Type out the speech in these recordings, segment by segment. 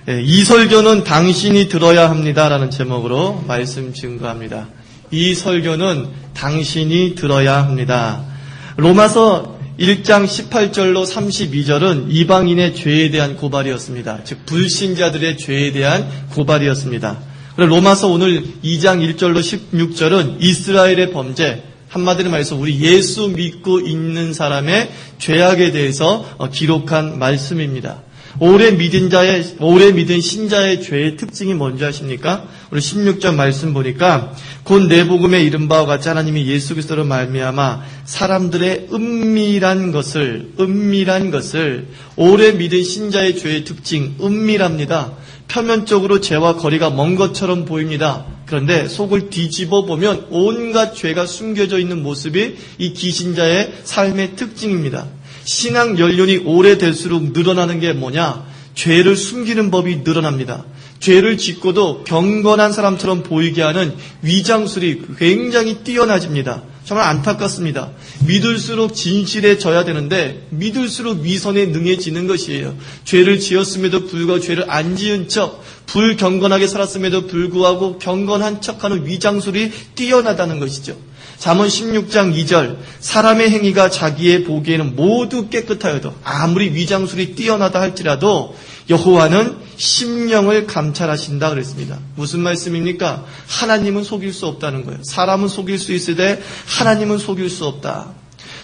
이 설교는 당신이 들어야 합니다라는 제목으로 말씀 증거합니다. 이 설교는 당신이 들어야 합니다. 로마서 1장 18절로 32절은 이방인의 죄에 대한 고발이었습니다. 즉 불신자들의 죄에 대한 고발이었습니다. 그리고 로마서 오늘 2장 1절로 16절은 이스라엘의 범죄, 한마디로 말해서 우리 예수 믿고 있는 사람의 죄악에 대해서 기록한 말씀입니다. 오래 믿은 신자의 죄의 특징이 뭔지 아십니까? 우리 16절 말씀 보니까 곧 내 복음에 이른 바와 같이 하나님이 예수 그리스도로 말미암아 사람들의 은밀한 것을 오래 믿은 신자의 죄의 특징 은밀합니다. 표면적으로 죄와 거리가 먼 것처럼 보입니다. 그런데 속을 뒤집어 보면 온갖 죄가 숨겨져 있는 모습이 이 기신자의 삶의 특징입니다. 신앙 연륜이 오래될수록 늘어나는 게 뭐냐? 죄를 숨기는 법이 늘어납니다. 죄를 짓고도 경건한 사람처럼 보이게 하는 위장술이 굉장히 뛰어나집니다. 정말 안타깝습니다. 믿을수록 진실해져야 되는데 믿을수록 위선에 능해지는 것이에요. 죄를 지었음에도 불구하고 죄를 안 지은 척, 불경건하게 살았음에도 불구하고 경건한 척하는 위장술이 뛰어나다는 것이죠. 잠언 16장 2절 사람의 행위가 자기의 보기에는 모두 깨끗하여도 아무리 위장술이 뛰어나다 할지라도 여호와는 심령을 감찰하신다 그랬습니다. 무슨 말씀입니까? 하나님은 속일 수 없다는 거예요. 사람은 속일 수 있으되 하나님은 속일 수 없다.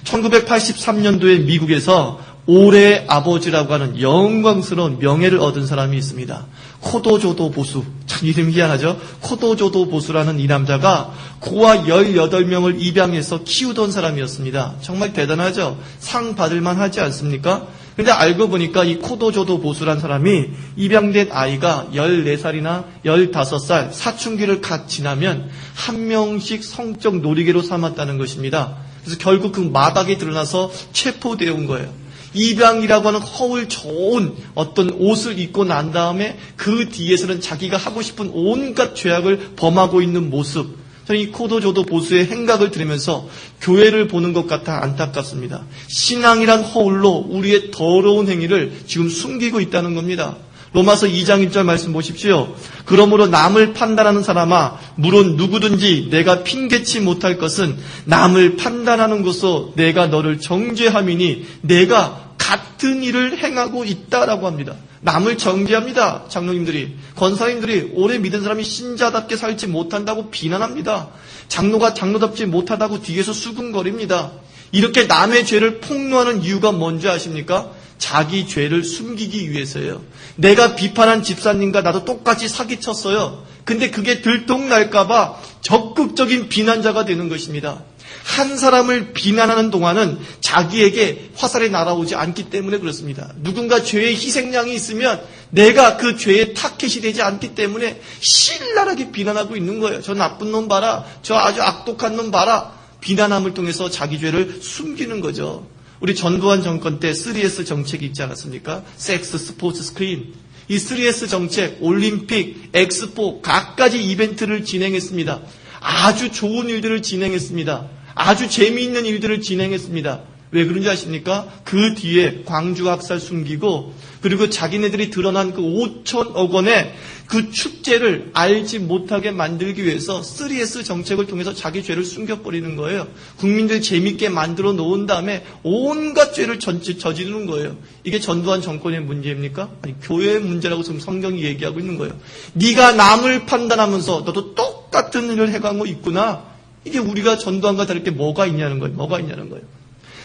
1983년도에 미국에서 올해의 아버지라고 하는 영광스러운 명예를 얻은 사람이 있습니다. 코도조도 보수. 참 이름이 희한하죠? 코도조도 보수라는 이 남자가 고아 18명을 입양해서 키우던 사람이었습니다. 정말 대단하죠? 상 받을만 하지 않습니까? 근데 알고 보니까 이 코도조도 보수란 사람이 입양된 아이가 14살이나 15살 사춘기를 갓 지나면 한 명씩 성적 놀이개로 삼았다는 것입니다. 그래서 결국 그 마당에 드러나서 체포되어 온 거예요. 입양이라고 하는 허울 좋은 어떤 옷을 입고 난 다음에 그 뒤에서는 자기가 하고 싶은 온갖 죄악을 범하고 있는 모습. 저는 이 코도조도 보수의 행각을 들으면서 교회를 보는 것 같아 안타깝습니다. 신앙이란 허울로 우리의 더러운 행위를 지금 숨기고 있다는 겁니다. 로마서 2장 1절 말씀 보십시오. 그러므로 남을 판단하는 사람아 물론 누구든지 내가 핑계치 못할 것은 남을 판단하는 것으로 내가 너를 정죄함이니 내가 같은 일을 행하고 있다라고 합니다. 남을 정죄합니다. 장로님들이, 권사님들이 오래 믿은 사람이 신자답게 살지 못한다고 비난합니다. 장로가 장로답지 못하다고 뒤에서 수군거립니다. 이렇게 남의 죄를 폭로하는 이유가 뭔지 아십니까? 자기 죄를 숨기기 위해서예요. 내가 비판한 집사님과 나도 똑같이 사기쳤어요. 근데 그게 들통날까봐 적극적인 비난자가 되는 것입니다. 한 사람을 비난하는 동안은 자기에게 화살이 날아오지 않기 때문에 그렇습니다. 누군가 죄의 희생양이 있으면 내가 그 죄의 타켓이 되지 않기 때문에 신랄하게 비난하고 있는 거예요. 저 나쁜 놈 봐라. 저 아주 악독한 놈 봐라. 비난함을 통해서 자기 죄를 숨기는 거죠. 우리 전두환 정권 때 3S 정책이 있지 않았습니까? 섹스, 스포츠, 스크린. 이 3S 정책, 올림픽, 엑스포 각가지 이벤트를 진행했습니다. 아주 좋은 일들을 진행했습니다. 아주 재미있는 일들을 진행했습니다. 왜 그런지 아십니까? 그 뒤에 광주 학살 숨기고 그리고 자기네들이 드러난 그 5천억 원의 그 축제를 알지 못하게 만들기 위해서 3S 정책을 통해서 자기 죄를 숨겨버리는 거예요. 국민들 재밌게 만들어 놓은 다음에 온갖 죄를 저지르는 거예요. 이게 전두환 정권의 문제입니까? 아니, 교회의 문제라고 지금 성경이 얘기하고 있는 거예요. 네가 남을 판단하면서 너도 똑같은 일을 해가고 있구나. 이게 우리가 전두환과 다를 게 뭐가 있냐는 거예요.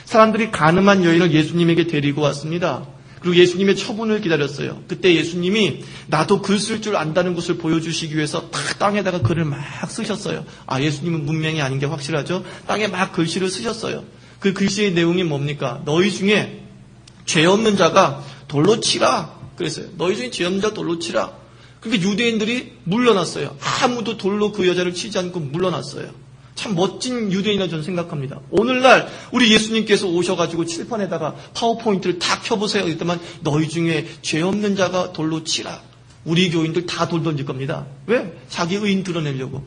사람들이 가늠한 여인을 예수님에게 데리고 왔습니다. 그리고 예수님의 처분을 기다렸어요. 그때 예수님이 나도 글 쓸 줄 안다는 것을 보여주시기 위해서 땅에다가 글을 막 쓰셨어요. 예수님은 문맹이 아닌 게 확실하죠. 땅에 막 글씨를 쓰셨어요. 그 글씨의 내용이 뭡니까? 너희 중에 죄 없는 자가 돌로 치라. 그랬어요. 너희 중에 죄 없는 자가 돌로 치라. 그러니까 유대인들이 물러났어요. 아무도 돌로 그 여자를 치지 않고 물러났어요. 참 멋진 유대인이라고 저는 생각합니다. 오늘날 우리 예수님께서 오셔가지고 칠판에다가 파워포인트를 다 켜보세요. 그랬더만 너희 중에 죄 없는 자가 돌로 치라. 우리 교인들 다 돌 던질 겁니다. 왜? 자기 의인 드러내려고.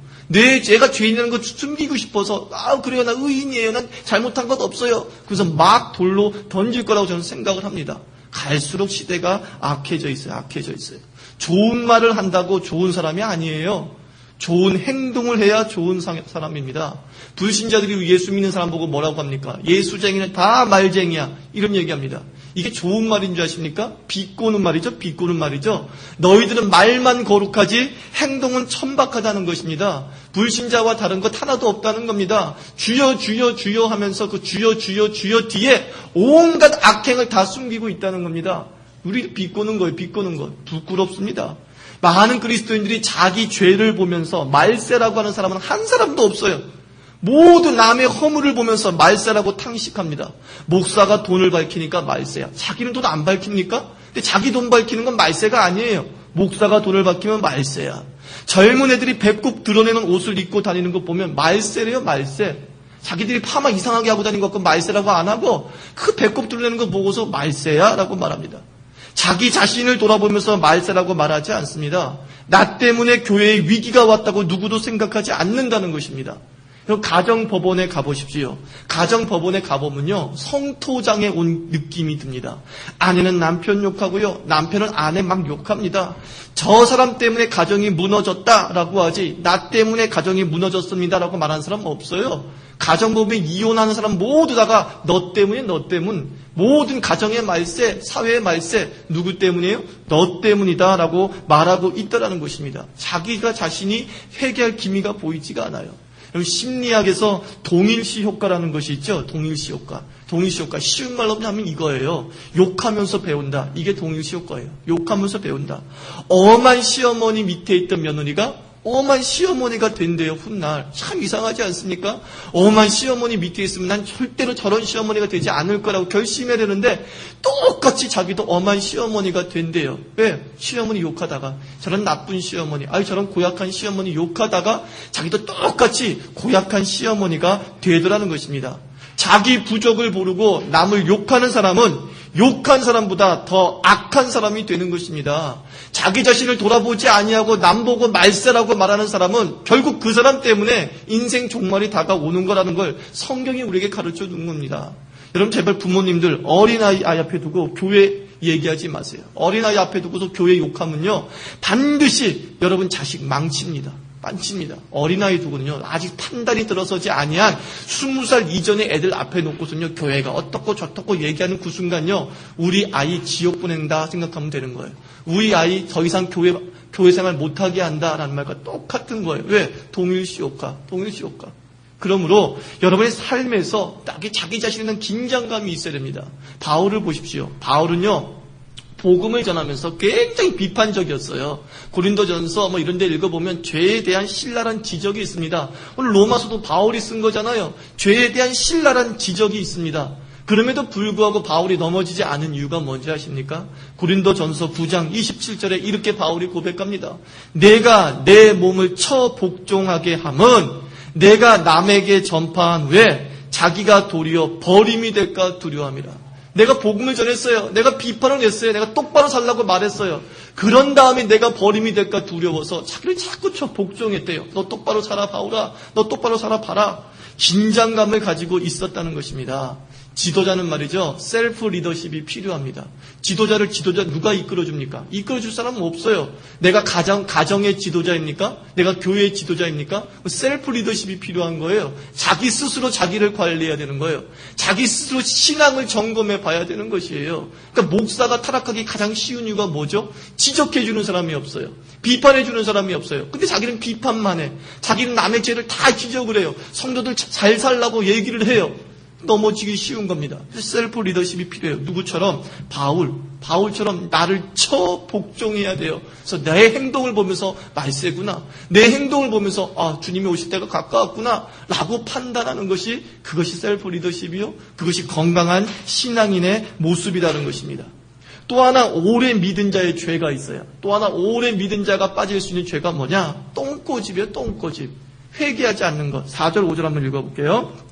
제가 죄인이라는 거 숨기고 싶어서 그래요. 나 의인이에요. 난 잘못한 것 없어요. 그래서 막 돌로 던질 거라고 저는 생각을 합니다. 갈수록 시대가 악해져 있어요. 좋은 말을 한다고 좋은 사람이 아니에요. 좋은 행동을 해야 좋은 사람입니다. 불신자들이 예수 믿는 사람 보고 뭐라고 합니까? 예수쟁이는 다 말쟁이야. 이런 얘기합니다. 이게 좋은 말인 줄 아십니까? 비꼬는 말이죠. 비꼬는 말이죠. 너희들은 말만 거룩하지 행동은 천박하다는 것입니다. 불신자와 다른 것 하나도 없다는 겁니다. 주여 주여 주여 하면서 그 주여 주여 주여 뒤에 온갖 악행을 다 숨기고 있다는 겁니다. 우리 비꼬는 거예요. 비꼬는 거. 부끄럽습니다. 많은 그리스도인들이 자기 죄를 보면서 말세라고 하는 사람은 한 사람도 없어요. 모두 남의 허물을 보면서 말세라고 탕식합니다. 목사가 돈을 밝히니까 말세야. 자기는 돈 안 밝힙니까? 근데 자기 돈 밝히는 건 말세가 아니에요. 목사가 돈을 밝히면 말세야. 젊은 애들이 배꼽 드러내는 옷을 입고 다니는 거 보면 말세래요. 말세. 자기들이 파마 이상하게 하고 다니는 것 말세라고 안 하고 그 배꼽 드러내는 거 보고서 말세야 라고 말합니다. 자기 자신을 돌아보면서 말세라고 말하지 않습니다. 나 때문에 교회에 위기가 왔다고 누구도 생각하지 않는다는 것입니다. 가정법원에 가보십시오. 가정법원에 가보면요, 성토장에 온 느낌이 듭니다. 아내는 남편 욕하고요, 남편은 아내 막 욕합니다. 저 사람 때문에 가정이 무너졌다라고 하지, 나 때문에 가정이 무너졌습니다라고 말하는 사람은 없어요. 가정법에 이혼하는 사람 모두 다가 너 때문에 너 때문, 모든 가정의 말세, 사회의 말세, 누구 때문이에요? 너 때문이다라고 말하고 있다라는 것입니다. 자기가 자신이 회개할 기미가 보이지가 않아요. 심리학에서 동일시 효과라는 것이 있죠. 동일시 효과. 동일시 효과. 쉬운 말로 하면 이거예요. 욕하면서 배운다. 이게 동일시 효과예요. 욕하면서 배운다. 엄한 시어머니 밑에 있던 며느리가 엄한 시어머니가 된대요. 훗날. 참 이상하지 않습니까? 엄한 시어머니 밑에 있으면 난 절대로 저런 시어머니가 되지 않을 거라고 결심해야 되는데 똑같이 자기도 엄한 시어머니가 된대요. 왜? 시어머니 욕하다가 저런 나쁜 시어머니, 저런 고약한 시어머니 욕하다가 자기도 똑같이 고약한 시어머니가 되더라는 것입니다. 자기 부족을 모르고 남을 욕하는 사람은 욕한 사람보다 더 악한 사람이 되는 것입니다. 자기 자신을 돌아보지 아니하고 남 보고 말세라고 말하는 사람은 결국 그 사람 때문에 인생 종말이 다가오는 거라는 걸 성경이 우리에게 가르쳐 준 겁니다. 여러분 제발 부모님들 어린아이 앞에 두고 교회 얘기하지 마세요. 어린아이 앞에 두고서 교회 욕하면요 반드시 여러분 자식 망칩니다. 빵칩니다. 어린아이 두고는요, 아직 판단이 들어서지 아니한 20살 이전의 애들 앞에 놓고서는요, 교회가 어떻고 저떻고 얘기하는 그 순간요, 우리 아이 지옥 보낸다 생각하면 되는 거예요. 우리 아이 더 이상 교회 생활 못하게 한다라는 말과 똑같은 거예요. 왜? 동일시 효과. 동일시 효과. 그러므로 여러분의 삶에서 딱히 자기 자신에 대한 긴장감이 있어야 됩니다. 바울을 보십시오. 바울은요, 복음을 전하면서 굉장히 비판적이었어요. 고린도전서 이런 데 읽어보면 죄에 대한 신랄한 지적이 있습니다. 오늘 로마서도 바울이 쓴 거잖아요. 죄에 대한 신랄한 지적이 있습니다. 그럼에도 불구하고 바울이 넘어지지 않은 이유가 뭔지 아십니까? 고린도전서 9장 27절에 이렇게 바울이 고백합니다. 내가 내 몸을 쳐 복종하게 함은 내가 남에게 전파한 후에 자기가 도리어 버림이 될까 두려워함이라. 내가 복음을 전했어요. 내가 비판을 했어요. 내가 똑바로 살라고 말했어요. 그런 다음에 내가 버림이 될까 두려워서 자기를 자꾸 복종했대요. 너 똑바로 살아 바울아. 너 똑바로 살아 봐라. 긴장감을 가지고 있었다는 것입니다. 지도자는 말이죠. 셀프 리더십이 필요합니다. 지도자 누가 이끌어줍니까? 이끌어줄 사람은 없어요. 내가 가정의 지도자입니까? 내가 교회의 지도자입니까? 셀프 리더십이 필요한 거예요. 자기 스스로 자기를 관리해야 되는 거예요. 자기 스스로 신앙을 점검해 봐야 되는 것이에요. 그러니까 목사가 타락하기 가장 쉬운 이유가 뭐죠? 지적해주는 사람이 없어요. 비판해주는 사람이 없어요. 근데 자기는 비판만 해. 자기는 남의 죄를 다 지적을 해요. 성도들 잘 살라고 얘기를 해요. 넘어지기 쉬운 겁니다. 셀프 리더십이 필요해요. 누구처럼? 바울처럼 나를 쳐 복종해야 돼요. 그래서 내 행동을 보면서 말세구나. 내 행동을 보면서 주님이 오실 때가 가까웠구나 라고 판단하는 것이 그것이 셀프 리더십이요. 그것이 건강한 신앙인의 모습이라는 것입니다. 또 하나 오래 믿은 자의 죄가 있어요. 또 하나 오래 믿은 자가 빠질 수 있는 죄가 뭐냐? 똥꼬집이에요. 똥꼬집. 회개하지 않는 것. 4절 5절 한번 읽어볼게요.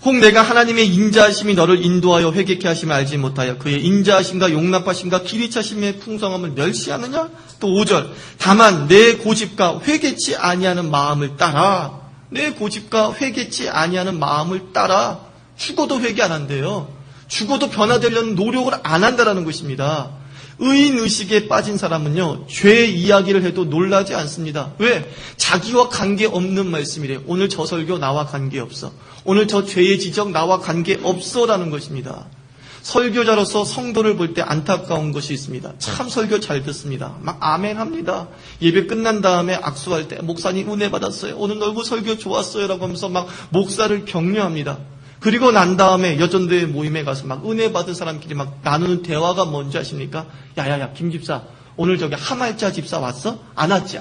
혹 내가 하나님의 인자하심이 너를 인도하여 회개케 하심을 알지 못하여 그의 인자하심과 용납하심과 길이 차심의 풍성함을 멸시하느냐? 또 5절 다만 내 고집과 회개치 아니하는 마음을 따라. 내 고집과 회개치 아니하는 마음을 따라. 죽어도 회개 안 한대요. 죽어도 변화되려는 노력을 안 한다라는 것입니다. 의인의식에 빠진 사람은요, 죄 이야기를 해도 놀라지 않습니다. 왜? 자기와 관계없는 말씀이래요. 오늘 저 설교 나와 관계없어. 오늘 저 죄의 지적 나와 관계없어라는 것입니다. 설교자로서 성도를 볼 때 안타까운 것이 있습니다. 참 설교 잘 듣습니다. 막 아멘 합니다. 예배 끝난 다음에 악수할 때 목사님 은혜 받았어요. 오늘 넓은 설교 좋았어요 라고 하면서 막 목사를 격려합니다. 그리고 난 다음에 여전도회 모임에 가서 막 은혜 받은 사람끼리 막 나누는 대화가 뭔지 아십니까? 야야야 김 집사 오늘 저기 하말자 집사 왔어? 안 왔지?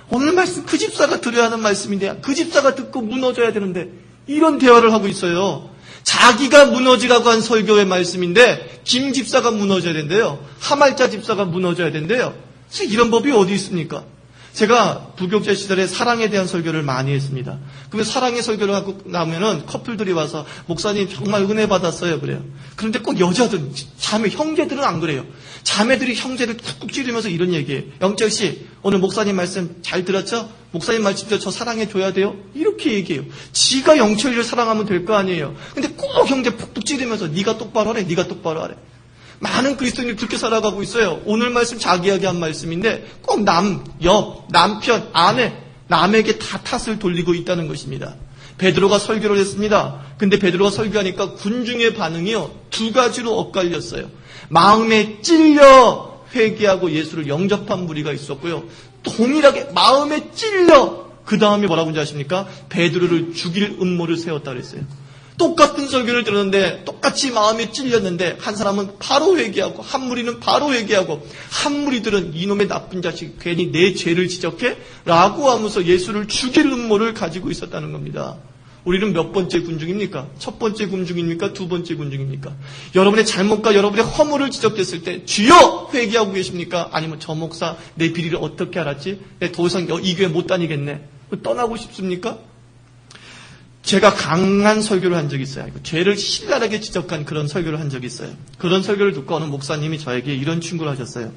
오늘 말씀 그 집사가 들어야 하는 말씀인데 그 집사가 듣고 무너져야 되는데 이런 대화를 하고 있어요. 자기가 무너지라고 한 설교의 말씀인데 김 집사가 무너져야 된대요. 하말자 집사가 무너져야 된대요. 그래서 이런 법이 어디 있습니까? 제가 부교육자 시절에 사랑에 대한 설교를 많이 했습니다. 그러면 사랑의 설교를 하고 나면은 커플들이 와서 목사님 정말 은혜 받았어요 그래요. 그런데 꼭 여자들, 자매, 형제들은 안 그래요. 자매들이 형제를 쿡쿡 찌르면서 이런 얘기해요. 영철 씨 오늘 목사님 말씀 잘 들었죠? 목사님 말씀대로 저 사랑해 줘야 돼요? 이렇게 얘기해요. 지가 영철이를 사랑하면 될 거 아니에요. 근데 꼭 형제 푹푹 찌르면서 네가 똑바로 하래, 네가 똑바로 하래. 많은 그리스도인들이 그렇게 살아가고 있어요. 오늘 말씀 자기 이야기한 말씀인데 꼭 남, 옆, 남편, 아내, 남에게 다 탓을 돌리고 있다는 것입니다. 베드로가 설교를 했습니다. 근데 베드로가 설교하니까 군중의 반응이요 2가지로 엇갈렸어요. 마음에 찔려 회개하고 예수를 영접한 무리가 있었고요. 동일하게 마음에 찔려 그 다음에 뭐라고 하는지 아십니까? 베드로를 죽일 음모를 세웠다 그랬어요. 똑같은 설교를 들었는데 똑같이 마음에 찔렸는데 한 사람은 바로 회개하고 한 무리는 바로 회개하고 한 무리들은 이놈의 나쁜 자식 괜히 내 죄를 지적해? 라고 하면서 예수를 죽일 음모를 가지고 있었다는 겁니다. 우리는 몇 번째 군중입니까? 첫 번째 군중입니까? 두 번째 군중입니까? 여러분의 잘못과 여러분의 허물을 지적됐을 때 주여 회개하고 계십니까? 아니면 저 목사 내 비리를 어떻게 알았지? 내 더 이상 이 교회 못 다니겠네. 떠나고 싶습니까? 제가 강한 설교를 한 적이 있어요. 죄를 신랄하게 지적한 그런 설교를 한 적이 있어요. 그런 설교를 듣고 어느 목사님이 저에게 이런 충고를 하셨어요.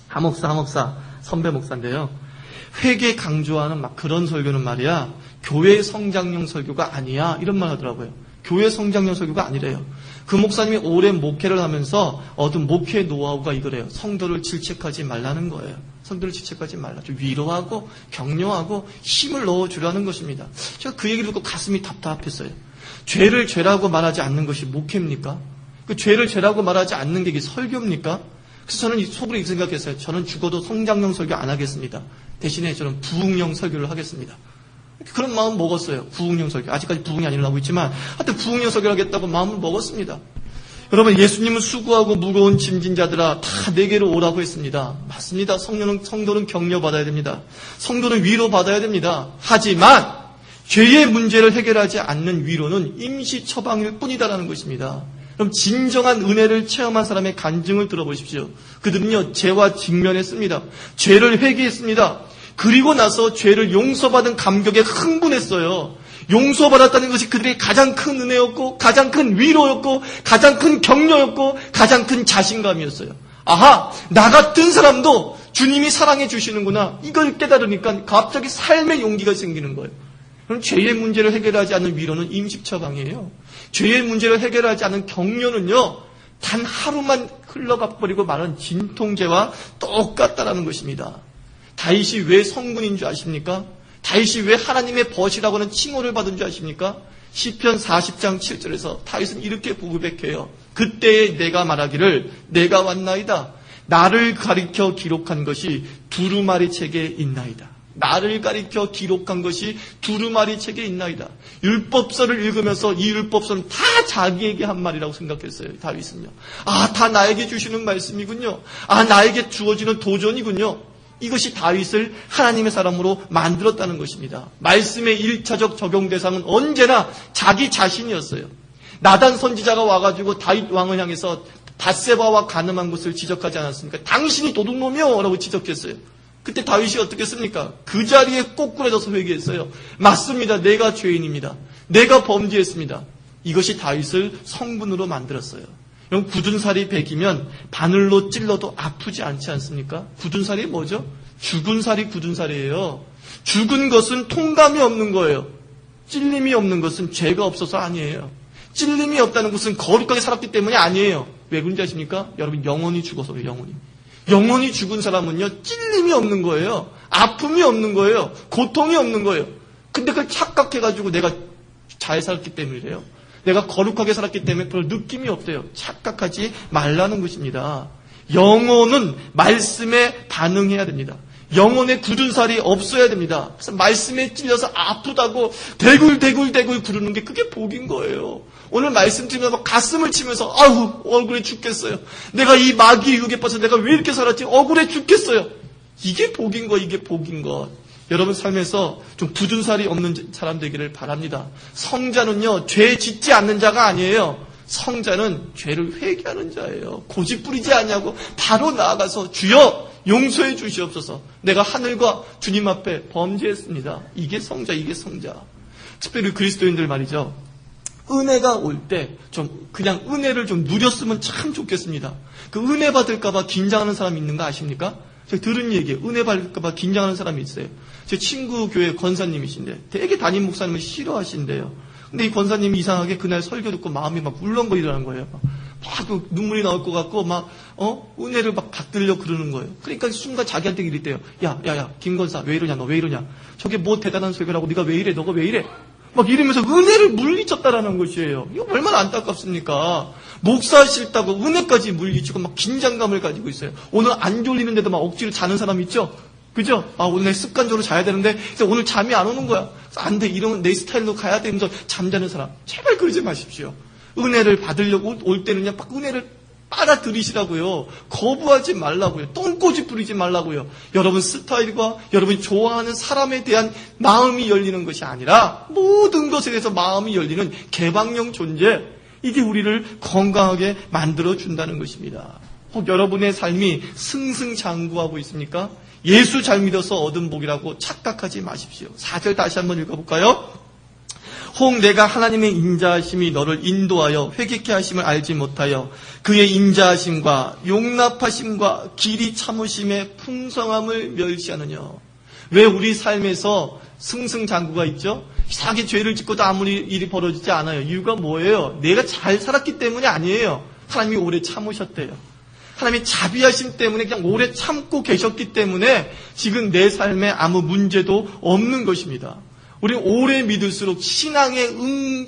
하목사 선배 목사인데요. 회개 강조하는 막 그런 설교는 말이야 교회 성장용 설교가 아니야 이런 말 하더라고요. 교회 성장용 설교가 아니래요. 그 목사님이 오랜 목회를 하면서 얻은 목회 노하우가 이거래요. 성도를 질책하지 말라는 거예요. 성도를 질책하지 말라. 좀 위로하고 격려하고 힘을 넣어주라는 것입니다. 제가 그 얘기를 듣고 가슴이 답답했어요. 죄를 죄라고 말하지 않는 것이 목회입니까? 그 죄를 죄라고 말하지 않는 게 이게 설교입니까? 그래서 저는 속으로 이렇게 생각했어요. 저는 죽어도 성장용 설교 안 하겠습니다. 대신에 저는 부흥용 설교를 하겠습니다. 그런 마음 먹었어요. 부흥용 설교. 아직까지 부흥이 안 일어나고 있지만 하여튼 부흥용 설교를 하겠다고 마음을 먹었습니다. 여러분 예수님은 수고하고 무거운 짐진 자들아 다 내게로 오라고 했습니다. 맞습니다. 성도는 격려받아야 됩니다. 성도는 위로받아야 됩니다. 하지만 죄의 문제를 해결하지 않는 위로는 임시 처방일 뿐이다라는 것입니다. 그럼 진정한 은혜를 체험한 사람의 간증을 들어보십시오. 그들은요 죄와 직면했습니다. 죄를 회개했습니다. 그리고 나서 죄를 용서받은 감격에 흥분했어요. 용서받았다는 것이 그들의 가장 큰 은혜였고 가장 큰 위로였고 가장 큰 격려였고 가장 큰 자신감이었어요. 아하, 나 같은 사람도 주님이 사랑해 주시는구나. 이걸 깨달으니까 갑자기 삶의 용기가 생기는 거예요. 그럼 죄의 문제를 해결하지 않는 위로는 임시처방이에요. 죄의 문제를 해결하지 않는 격려는요 단 하루만 흘러가 버리고 말은 진통제와 똑같다라는 것입니다. 다윗이 왜 성군인 줄 아십니까? 다윗이 왜 하나님의 벗이라고 하는 칭호를 받은 줄 아십니까? 시편 40장 7절에서 다윗은 이렇게 고백해요. 그때에 내가 말하기를 내가 왔나이다. 나를 가리켜 기록한 것이 두루마리 책에 있나이다. 나를 가리켜 기록한 것이 두루마리 책에 있나이다. 율법서를 읽으면서 이 율법서는 다 자기에게 한 말이라고 생각했어요. 다윗은요. 아, 다 나에게 주시는 말씀이군요. 아, 나에게 주어지는 도전이군요. 이것이 다윗을 하나님의 사람으로 만들었다는 것입니다. 말씀의 1차적 적용 대상은 언제나 자기 자신이었어요. 나단 선지자가 와가지고 다윗 왕을 향해서 밧세바와 간음한 것을 지적하지 않았습니까? 당신이 도둑놈이요 라고 지적했어요. 그때 다윗이 어떻게 했습니까? 그 자리에 꼬꾸라져서 회개했어요. 맞습니다. 내가 죄인입니다. 내가 범죄했습니다. 이것이 다윗을 성군으로 만들었어요. 그럼 굳은 살이 베기면 바늘로 찔러도 아프지 않지 않습니까? 굳은 살이 뭐죠? 죽은 살이 굳은 살이에요. 죽은 것은 통감이 없는 거예요. 찔림이 없는 것은 죄가 없어서 아니에요. 찔림이 없다는 것은 거룩하게 살았기 때문이 아니에요. 왜 그런지 아십니까? 여러분, 영혼이 죽어서요, 영혼이. 영혼이 죽은 사람은요, 찔림이 없는 거예요. 아픔이 없는 거예요. 고통이 없는 거예요. 근데 그걸 착각해가지고 내가 잘 살았기 때문이래요. 내가 거룩하게 살았기 때문에 별 느낌이 없대요. 착각하지 말라는 것입니다. 영혼은 말씀에 반응해야 됩니다. 영혼에 굳은 살이 없어야 됩니다. 그래서 말씀에 찔려서 아프다고 대굴대굴 구르는 게 그게 복인 거예요. 오늘 말씀 들으면서 가슴을 치면서 아우 억울해 죽겠어요. 내가 이 마귀의 유혹에 빠져 내가 왜 이렇게 살았지? 억울해 죽겠어요. 이게 복인 거, 이게 복인 것. 여러분 삶에서 좀 굳은 살이 없는 사람 되기를 바랍니다. 성자는요, 죄 짓지 않는 자가 아니에요. 성자는 죄를 회개하는 자예요. 고집 부리지 않냐고 바로 나아가서 주여 용서해 주시옵소서. 내가 하늘과 주님 앞에 범죄했습니다. 이게 성자, 이게 성자. 특별히 그리스도인들 말이죠. 은혜가 올 때 좀 그냥 은혜를 좀 누렸으면 참 좋겠습니다. 그 은혜 받을까봐 긴장하는 사람이 있는 거 아십니까? 제가 들은 얘기예요. 은혜 받을까봐 긴장하는 사람이 있어요. 제 친구 교회 권사님이신데 되게 담임 목사님을 싫어하신대요. 근데 이 권사님이 이상하게 그날 설교 듣고 마음이 막 울렁거리더라는 거예요. 막 눈물이 나올 것 같고 은혜를 막 받들려 그러는 거예요. 그러니까 순간 자기한테 이랬대요. 야, 김 권사 왜 이러냐, 너 왜 이러냐? 저게 뭐 대단한 설교라고 네가 왜 이래, 너가 왜 이래? 막 이러면서 은혜를 물리쳤다라는 것이에요. 이거 얼마나 안타깝습니까? 목사 싫다고 은혜까지 물리치고 막 긴장감을 가지고 있어요. 오늘 안 졸리는데도 막 억지로 자는 사람 있죠? 그죠? 오늘 습관적으로 자야 되는데 오늘 잠이 안 오는 거야. 안 돼, 이런 내 스타일로 가야 되면서 잠자는 사람. 제발 그러지 마십시오. 은혜를 받으려고 올 때는요, 막 은혜를 빨아들이시라고요. 거부하지 말라고요. 똥꼬집 부리지 말라고요. 여러분 스타일과 여러분이 좋아하는 사람에 대한 마음이 열리는 것이 아니라 모든 것에 대해서 마음이 열리는 개방형 존재. 이게 우리를 건강하게 만들어준다는 것입니다. 혹 여러분의 삶이 승승장구하고 있습니까? 예수 잘 믿어서 얻은 복이라고 착각하지 마십시오. 4절 다시 한번 읽어볼까요? 혹 내가 하나님의 인자하심이 너를 인도하여 회개케 하심을 알지 못하여 그의 인자하심과 용납하심과 길이 참으심의 풍성함을 멸시하느냐. 왜 우리 삶에서 승승장구가 있죠? 이상하게 죄를 짓고도 아무리 일이 벌어지지 않아요. 이유가 뭐예요? 내가 잘 살았기 때문이 아니에요. 하나님이 오래 참으셨대요. 하나님의 자비하심 때문에 그냥 오래 참고 계셨기 때문에 지금 내 삶에 아무 문제도 없는 것입니다. 우리는 오래 믿을수록 신앙의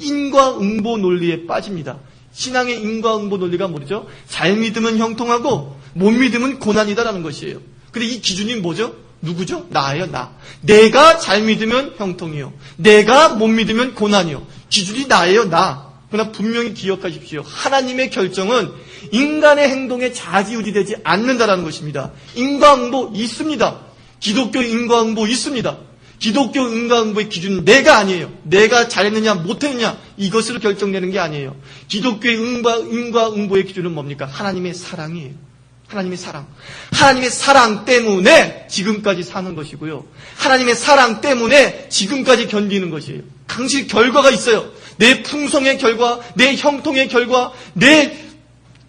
인과응보 논리에 빠집니다. 신앙의 인과응보 논리가 뭐죠? 잘 믿으면 형통하고 못 믿으면 고난이다라는 것이에요. 근데 이 기준이 뭐죠? 누구죠? 나예요, 나. 내가 잘 믿으면 형통이요. 내가 못 믿으면 고난이요. 기준이 나예요, 나. 그러나 분명히 기억하십시오. 하나님의 결정은 인간의 행동에 좌지우지되지 않는다라는 것입니다. 인과응보 있습니다. 기독교 인과응보 있습니다. 기독교 인과응보의 기준은 내가 아니에요. 내가 잘했느냐 못했느냐 이것으로 결정되는 게 아니에요. 기독교의 인과응보의 기준은 뭡니까? 하나님의 사랑이에요. 하나님의 사랑. 하나님의 사랑 때문에 지금까지 사는 것이고요. 하나님의 사랑 때문에 지금까지 견디는 것이에요. 당시 결과가 있어요. 내 풍성의 결과, 내 형통의 결과, 내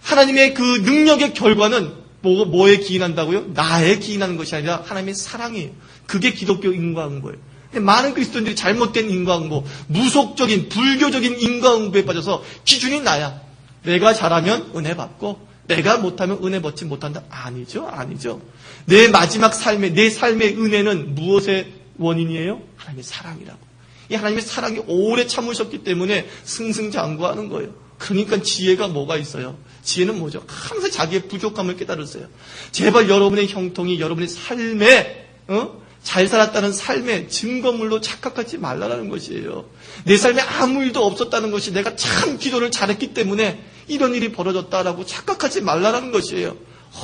하나님의 그 능력의 결과는 뭐에 기인한다고요? 나에 기인하는 것이 아니라 하나님의 사랑이에요. 그게 기독교 인과응보예요. 근데 많은 그리스도인들이 잘못된 인과응보, 무속적인 불교적인 인과응보에 빠져서 기준이 나야. 내가 잘하면 은혜 받고 내가 못하면 은혜 받지 못한다. 아니죠. 내 마지막 삶의 내 삶의 은혜는 무엇의 원인이에요? 하나님의 사랑이라고. 이 하나님의 사랑이 오래 참으셨기 때문에 승승장구하는 거예요. 그러니까 지혜가 뭐가 있어요? 지혜는 뭐죠? 항상 자기의 부족함을 깨달으세요. 제발 여러분의 형통이 여러분의 삶에 잘 살았다는 삶의 증거물로 착각하지 말라는 것이에요. 내 삶에 아무 일도 없었다는 것이 내가 참 기도를 잘했기 때문에 이런 일이 벌어졌다라고 착각하지 말라는 것이에요.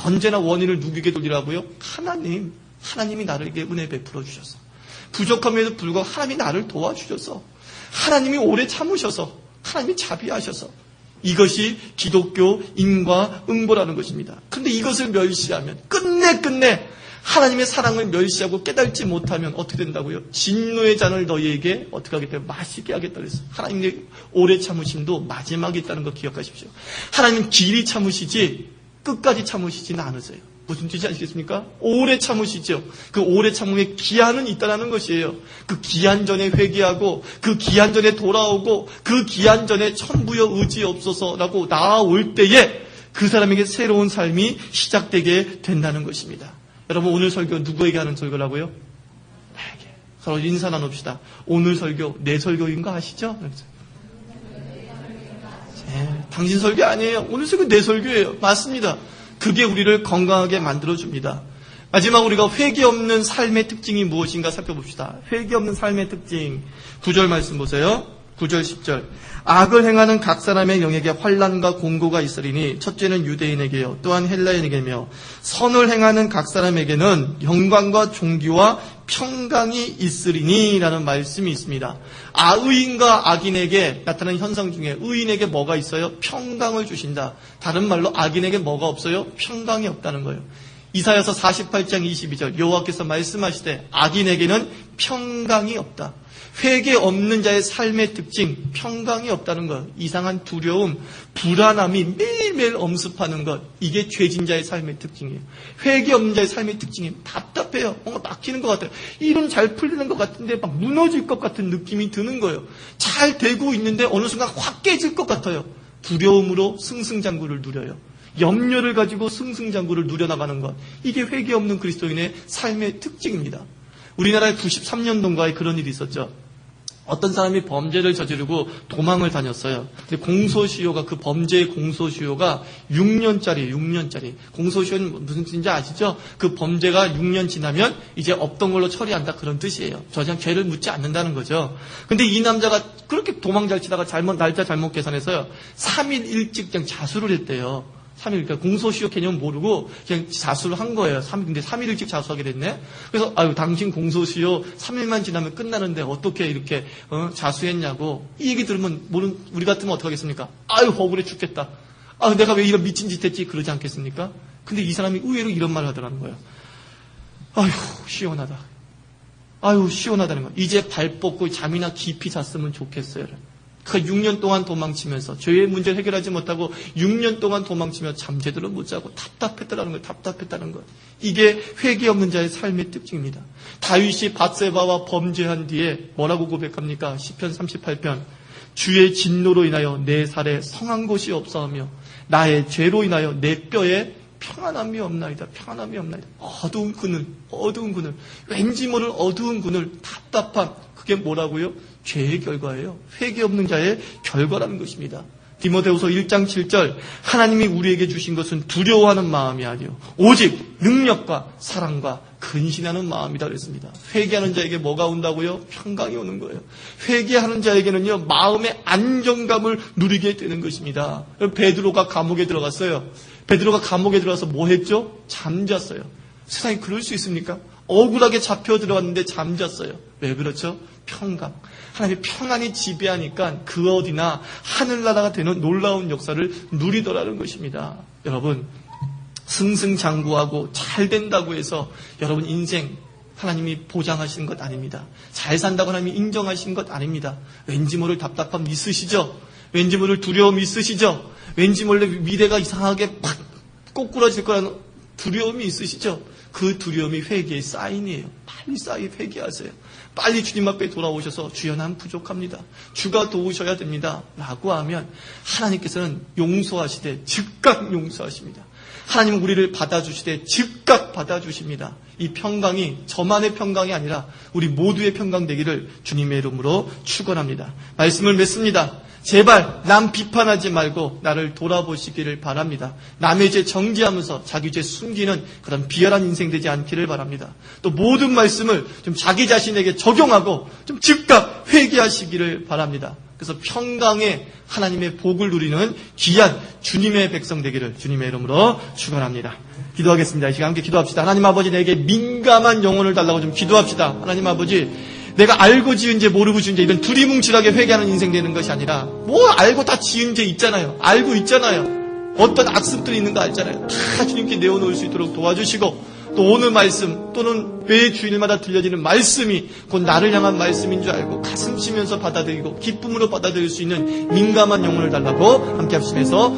언제나 원인을 누구에게 돌리라고요? 하나님이 나에게 은혜 베풀어 주셔서 부족함에도 불구하고 하나님이 나를 도와주셔서 하나님이 오래 참으셔서 하나님이 자비하셔서 이것이 기독교 인과응보라는 것입니다. 그런데 이것을 멸시하면 끝내 하나님의 사랑을 멸시하고 깨닫지 못하면 어떻게 된다고요? 진노의 잔을 너희에게 어떻게 하겠다? 마시게 하겠다 그랬어요. 하나님의 오래 참으심도 마지막이 있다는 거 기억하십시오. 하나님 길이 참으시지 끝까지 참으시지는 않으세요. 무슨 뜻인지 아시겠습니까? 오래 참으시죠. 그 오래 참음의 기한은 있다는 것이에요. 그 기한 전에 회개하고 그 기한 전에 돌아오고 그 기한 전에 천부여 의지없소서라고 나아올 때에 그 사람에게 새로운 삶이 시작되게 된다는 것입니다. 여러분, 오늘 설교 누구에게 하는 설교라고요? 나에게. 서로 인사 나눕시다. 오늘 설교 내 설교인 거 아시죠? 당신 설교 아니에요. 오늘 설교 내 설교예요. 맞습니다. 그게 우리를 건강하게 만들어줍니다. 마지막 우리가 회개 없는 삶의 특징이 무엇인가 살펴봅시다. 회개 없는 삶의 특징. 9절 말씀 보세요. 9절 10절. 악을 행하는 각 사람의 영에게 환난과 공고가 있으리니 첫째는 유대인에게요 또한 헬라인에게며 선을 행하는 각 사람에게는 영광과 존귀와 평강이 있으리니 라는 말씀이 있습니다. 의인과 악인에게 나타나는 현상 중에 의인에게 뭐가 있어요? 평강을 주신다. 다른 말로 악인에게 뭐가 없어요? 평강이 없다는 거예요. 이사야서 48장 22절 여호와께서 말씀하시되 악인에게는 평강이 없다. 회개 없는 자의 삶의 특징, 평강이 없다는 것, 이상한 두려움, 불안함이 매일매일 엄습하는 것, 이게 죄진 자의 삶의 특징이에요. 회개 없는 자의 삶의 특징이 답답해요. 뭔가 막히는 것 같아요. 일은 잘 풀리는 것 같은데 막 무너질 것 같은 느낌이 드는 거예요. 잘 되고 있는데 어느 순간 확 깨질 것 같아요. 두려움으로 승승장구를 누려요. 염려를 가지고 승승장구를 누려나가는 것, 이게 회개 없는 그리스도인의 삶의 특징입니다. 우리나라에 93년도인가에 그런 일이 있었죠. 어떤 사람이 범죄를 저지르고 도망을 다녔어요. 근데 공소시효가, 그 범죄의 공소시효가 6년짜리. 공소시효는 무슨 뜻인지 아시죠? 그 범죄가 6년 지나면 이제 없던 걸로 처리한다, 그런 뜻이에요. 저 이상 죄를 묻지 않는다는 거죠. 근데 이 남자가 그렇게 도망 잘 치다가 날짜 잘못 계산해서요 3일 일찍 그냥 자수를 했대요. 3일, 그러니까 공소시효 개념 모르고 그냥 자수를 한 거예요. 근데 3일 일찍 자수하게 됐네? 그래서, 당신 공소시효 3일만 지나면 끝나는데 어떻게 이렇게, 자수했냐고. 이 얘기 들으면, 우리 같으면 어떻게 하겠습니까? 억울해 죽겠다. 내가 왜 이런 미친 짓 했지? 그러지 않겠습니까? 근데 이 사람이 의외로 이런 말을 하더라는 거예요. 시원하다. 시원하다는 거예요. 이제 발 뻗고 잠이나 깊이 잤으면 좋겠어요. 그 6년 동안 도망치면서 죄의 문제를 해결하지 못하고 6년 동안 도망치며 잠 제대로 못 자고 답답했다는 거예요. 이게 회개 없는 자의 삶의 특징입니다. 다윗이 밧세바와 범죄한 뒤에 뭐라고 고백합니까? 시편 38편. 주의 진노로 인하여 내 살에 성한 곳이 없사오며 나의 죄로 인하여 내 뼈에 평안함이 없나이다. 어두운 그늘. 왠지 모를 어두운 그늘. 답답함. 그게 뭐라고요? 죄의 결과예요. 회개 없는 자의 결과라는 것입니다. 디모데후서 1장 7절 하나님이 우리에게 주신 것은 두려워하는 마음이 아니요 오직 능력과 사랑과 근신하는 마음이다 그랬습니다. 회개하는 자에게 뭐가 온다고요? 평강이 오는 거예요. 회개하는 자에게는요 마음의 안정감을 누리게 되는 것입니다. 베드로가 감옥에 들어갔어요. 베드로가 감옥에 들어가서 뭐 했죠? 잠잤어요. 세상에 그럴 수 있습니까? 억울하게 잡혀 들어왔는데 잠잤어요. 왜 그렇죠? 평강. 하나님의 평안이 지배하니까 그 어디나 하늘나라가 되는 놀라운 역사를 누리더라는 것입니다. 여러분, 승승장구하고 잘 된다고 해서 여러분 인생 하나님이 보장하시는 것 아닙니다. 잘 산다고 하나님이 인정하시는 것 아닙니다. 왠지 모를 답답함 있으시죠? 왠지 모를 두려움 있으시죠? 왠지 모를 미래가 이상하게 팍 꼬꾸라질 거라는 두려움이 있으시죠? 그 두려움이 회개의 사인이에요. 빨리 회개하세요. 빨리 주님 앞에 돌아오셔서 주여 난 부족합니다. 주가 도우셔야 됩니다. 라고 하면 하나님께서는 용서하시되 즉각 용서하십니다. 하나님은 우리를 받아주시되 즉각 받아주십니다. 이 평강이 저만의 평강이 아니라 우리 모두의 평강 되기를 주님의 이름으로 축원합니다. 말씀을 맺습니다. 제발 남 비판하지 말고 나를 돌아보시기를 바랍니다. 남의 죄 정죄하면서 자기 죄 숨기는 그런 비열한 인생 되지 않기를 바랍니다. 또 모든 말씀을 좀 자기 자신에게 적용하고 좀 즉각 회개하시기를 바랍니다. 그래서 평강의 하나님의 복을 누리는 귀한 주님의 백성 되기를 주님의 이름으로 축원합니다. 기도하겠습니다. 이 시간 함께 기도합시다. 하나님 아버지, 내게 민감한 영혼을 달라고 좀 기도합시다. 하나님 아버지, 내가 알고 지은 죄 모르고 지은 죄 이런 두리뭉실하게 회개하는 인생 되는 것이 아니라 뭐 알고 다 지은 죄 있잖아요. 알고 있잖아요. 어떤 악습들이 있는 거 알잖아요. 다 주님께 내어놓을 수 있도록 도와주시고 또 오늘 말씀 또는 매 주일마다 들려지는 말씀이 곧 나를 향한 말씀인 줄 알고 가슴 치면서 받아들이고 기쁨으로 받아들일 수 있는 민감한 영혼을 달라고 함께 합심해서